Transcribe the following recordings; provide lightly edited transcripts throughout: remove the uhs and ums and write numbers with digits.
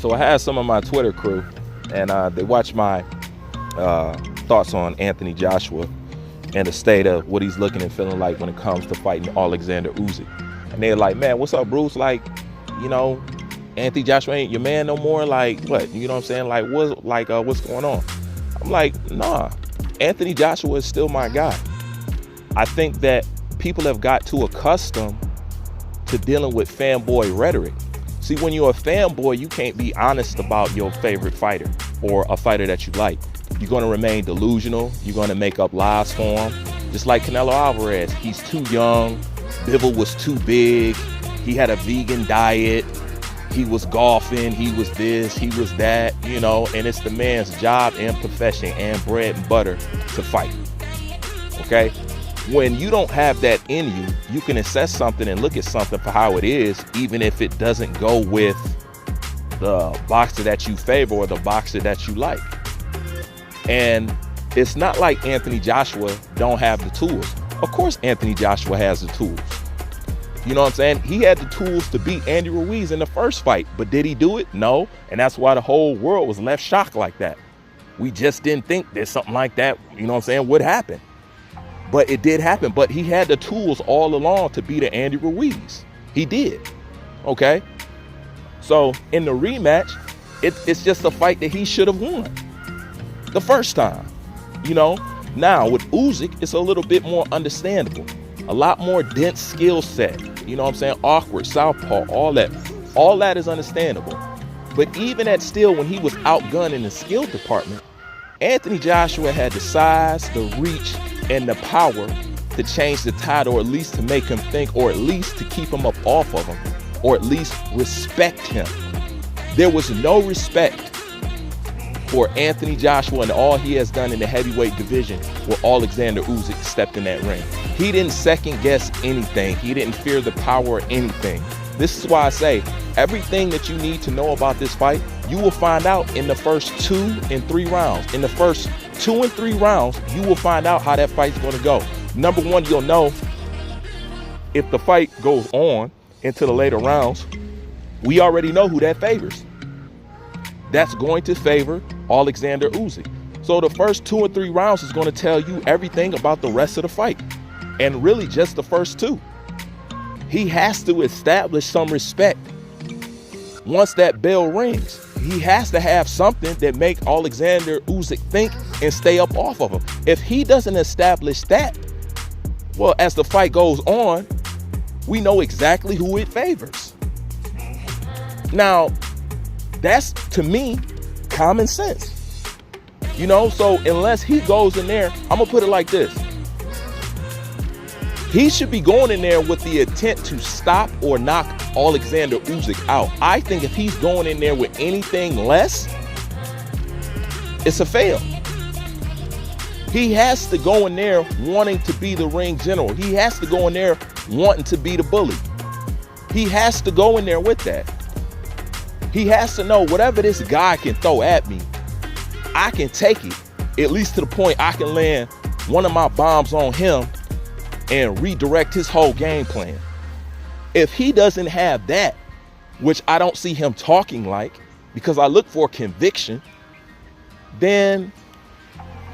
So I had some of my Twitter crew, and they watched my thoughts on Anthony Joshua and the state of what he's looking and feeling like when it comes to fighting Oleksandr Usyk. And they're like, man, what's up, Bruce? Like, you know, Anthony Joshua ain't your man no more. Like, what? You know what I'm saying? Like, what's going on? I'm like, nah, Anthony Joshua is still my guy. I think that people have got too accustomed to dealing with fanboy rhetoric. See, when you're a fanboy, you can't be honest about your favorite fighter or a fighter that you like. You're going to remain delusional. You're going to make up lies for him. Just like Canelo Alvarez, he's too young. Bivol was too big. He had a vegan diet. He was golfing. He was this. He was that, you know, and it's the man's job and profession and bread and butter to fight. Okay? When you don't have that in you, you can assess something and look at something for how it is, even if it doesn't go with the boxer that you favor or the boxer that you like. And it's not like Anthony Joshua don't have the tools. Of course, Anthony Joshua has the tools. You know what I'm saying? He had the tools to beat Andy Ruiz in the first fight, but did he do it? No. And that's why the whole world was left shocked like that. We just didn't think that something like that, you know what I'm saying, would happen. But it did happen. But he had the tools all along to beat Andy Ruiz. He did. Okay? So in the rematch, it's just a fight that he should have won the first time. You know? Now with Usyk, it's a little bit more understandable. A lot more dense skill set. You know what I'm saying? Awkward, southpaw, all that. All that is understandable. But even at still, when he was outgunned in the skill department, Anthony Joshua had the size, the reach, and the power to change the tide, or at least to make him think, or at least to keep him up off of him, or at least respect him. There was no respect for Anthony Joshua and all he has done in the heavyweight division where Oleksandr Usyk stepped in that ring. He didn't second guess anything. He didn't fear the power or anything. This is why I say everything that you need to know about this fight, you will find out in the first 2 and 3 rounds. In the first 2 and 3 rounds, you will find out how that fight's going to go. Number one, you'll know if the fight goes on into the later rounds, we already know who that favors. That's going to favor Oleksandr Usyk. So the first 2 or 3 rounds is going to tell you everything about the rest of the fight. And really just the first 2. He has to establish some respect. Once that bell rings, he has to have something that make Oleksandr Usyk think and stay up off of him. If he doesn't establish that, well, as the fight goes on, we know exactly who it favors. Now, that's, to me, common sense. You know, so unless he goes in there, I'm going to put it like this. He should be going in there with the intent to stop or knock Oleksandr Usyk out. I think if he's going in there with anything less, it's a fail. He has to go in there wanting to be the ring general. He has to go in there wanting to be the bully. He has to go in there with that. He has to know whatever this guy can throw at me, I can take it, at least to the point I can land one of my bombs on him and redirect his whole game plan. If he doesn't have that, which I don't see him talking like, because I look for conviction, then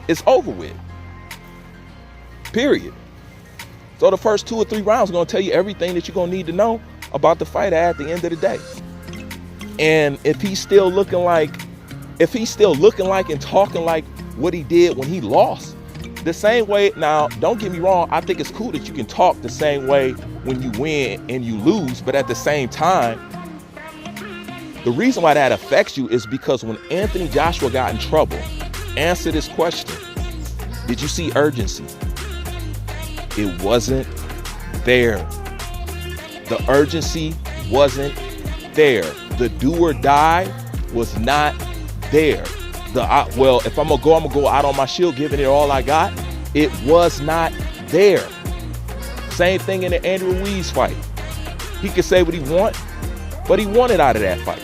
it's over with. Period. So the first 2 or 3 rounds are going to tell you everything that you're going to need to know about the fight at the end of the day. And if he's still looking like and talking like what he did when he lost, the same way, now, don't get me wrong, I think it's cool that you can talk the same way when you win and you lose, but at the same time, the reason why that affects you is because when Anthony Joshua got in trouble, answer this question. Did you see urgency? It wasn't there. The urgency wasn't there. The do or die was not there. Well, if I'm gonna go out on my shield, giving it all I got. It was not there. Same thing in the Andy Ruiz fight. He could say what he want, but he wanted out of that fight.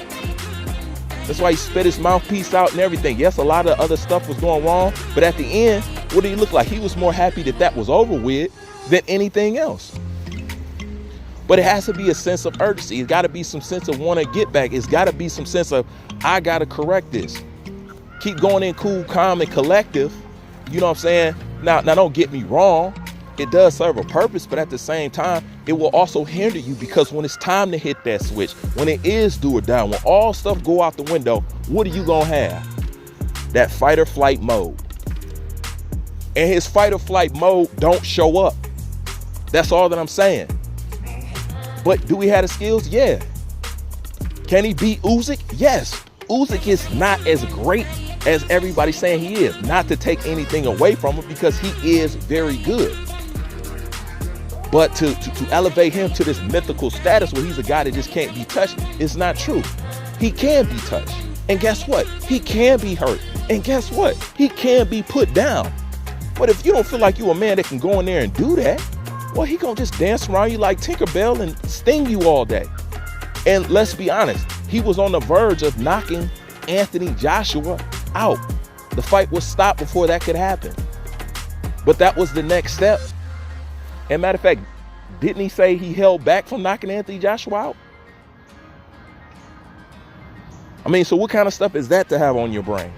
That's why he spit his mouthpiece out and everything. Yes, a lot of other stuff was going wrong, but at the end, what did he look like? He was more happy that was over with than anything else. But it has to be a sense of urgency. It's got to be some sense of want to get back. It's got to be some sense of, I got to correct this. Keep going in cool, calm, and collective. You know what I'm saying? Now don't get me wrong. It does serve a purpose, but at the same time, it will also hinder you, because when it's time to hit that switch, when it is do or die, when all stuff go out the window, what are you going to have? That fight or flight mode. And his fight or flight mode don't show up. That's all that I'm saying. But do we have the skills? Yeah. Can he beat Usyk? Yes. Usyk is not as great as everybody's saying he is. Not to take anything away from him, because he is very good. But to elevate him to this mythical status where he's a guy that just can't be touched is not true. He can be touched. And guess what? He can be hurt. And guess what? He can be put down. But if you don't feel like you're a man that can go in there and do that, well, he gonna just dance around you like Tinkerbell and sting you all day. And let's be honest, he was on the verge of knocking Anthony Joshua out. The fight was stopped before that could happen. But that was the next step. And matter of fact, didn't he say he held back from knocking Anthony Joshua out? I mean, so what kind of stuff is that to have on your brain?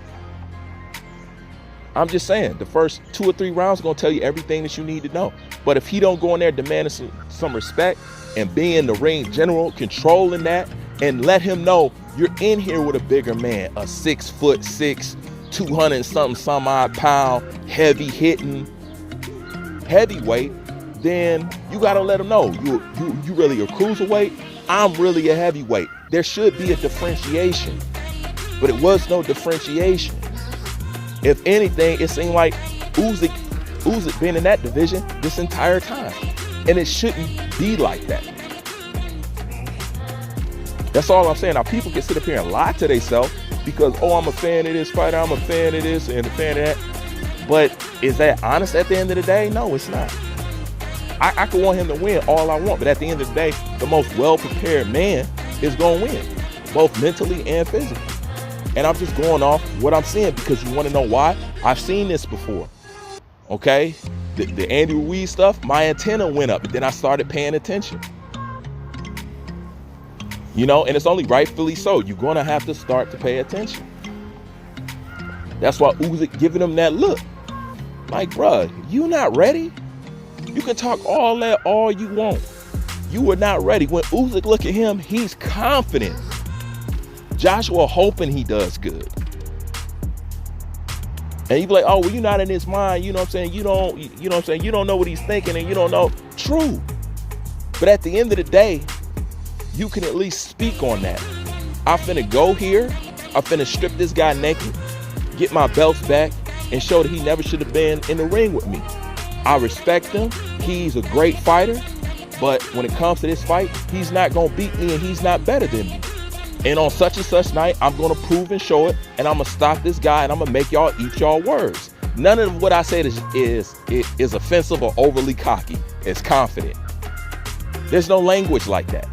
I'm just saying, the first 2 or 3 rounds are going to tell you everything that you need to know. But if he don't go in there demanding some respect and be in the ring general, controlling that, and let him know you're in here with a bigger man, a 6'6", 200 something some odd pound, heavy hitting heavyweight, then you got to let him know you really a cruiserweight. I'm really a heavyweight. There should be a differentiation, but it was no differentiation. If anything, it seemed like Usyk been in that division this entire time, and it shouldn't be like that. That's all I'm saying. Now, people can sit up here and lie to themselves because, oh, I'm a fan of this fighter, I'm a fan of this and a fan of that. But is that honest at the end of the day? No, it's not. I could want him to win all I want, but at the end of the day, the most well-prepared man is going to win, both mentally and physically. And I'm just going off what I'm seeing, because you want to know why? I've seen this before, okay? The Andy Ruiz stuff, my antenna went up, and then I started paying attention. You know, and it's only rightfully so. You're going to have to start to pay attention. That's why Usyk giving him that look. Like, bruh, you not ready? You can talk all that all you want. You were not ready. When Usyk look at him, he's confident. Joshua hoping he does good. And you be like, oh, well, you're not in his mind. You know what I'm saying? You know what I'm saying? You don't know what he's thinking, and you don't know. True. But at the end of the day, you can at least speak on that. I'm finna go here. I'm finna strip this guy naked, get my belts back, and show that he never should have been in the ring with me. I respect him. He's a great fighter. But when it comes to this fight, he's not going to beat me, and he's not better than me. And on such and such night, I'm going to prove and show it, and I'm going to stop this guy, and I'm going to make y'all eat y'all words. None of what I said is offensive or overly cocky. It's confident. There's no language like that.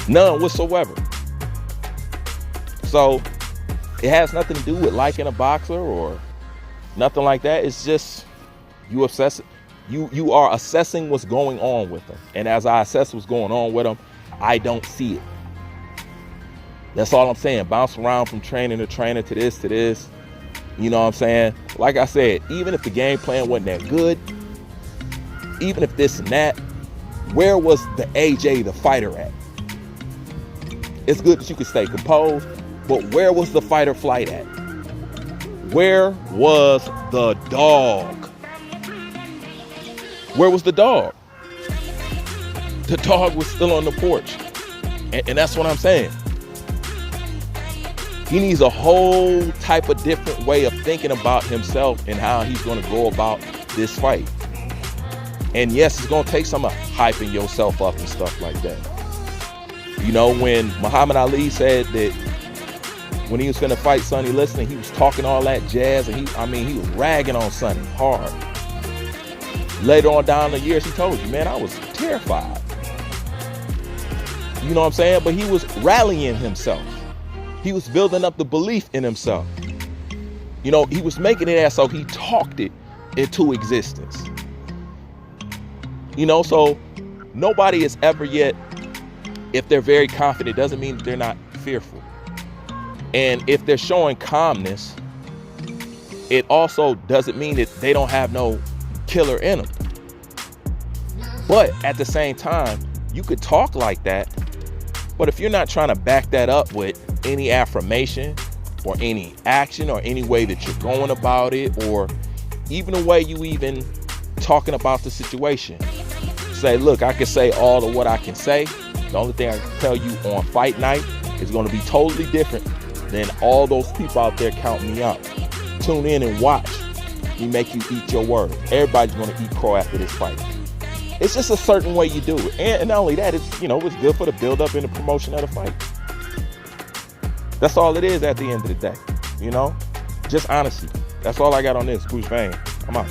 None whatsoever. So it has nothing to do with liking a boxer or nothing like that. It's just you are assessing what's going on with them. And as I assess what's going on with them, I don't see it. That's all I'm saying. Bounce around from trainer to trainer to this. You know what I'm saying? Like I said, even if the game plan wasn't that good, even if this and that, where was the AJ, the fighter, at? It's good that you could stay composed, but where was the fight or flight at? Where was the dog? Where was the dog? The dog was still on the porch. And that's what I'm saying. He needs a whole type of different way of thinking about himself and how he's going to go about this fight. And yes, it's going to take some hyping yourself up and stuff like that. You know, when Muhammad Ali said that when he was going to fight Sonny Liston, he was talking all that jazz, and he was ragging on Sonny hard. Later on down the years, he told you, man, I was terrified. You know what I'm saying? But he was rallying himself. He was building up the belief in himself. You know, he was making it as so he talked it into existence. So nobody is ever yet, if they're very confident, doesn't mean that they're not fearful. And if they're showing calmness, it also doesn't mean that they don't have no killer in them. But at the same time, you could talk like that, but if you're not trying to back that up with any affirmation or any action or any way that you're going about it, or even the way you even talking about the situation, say, look, I can say all of what I can say. The only thing I can tell you on fight night is going to be totally different than all those people out there counting me out. Tune in and watch me make you eat your word. Everybody's going to eat crow after this fight. It's just a certain way you do it. And not only that, it's good for the build-up and the promotion of the fight. That's all it is at the end of the day. Just honesty. That's all I got on this. Bruce Vane. I'm out.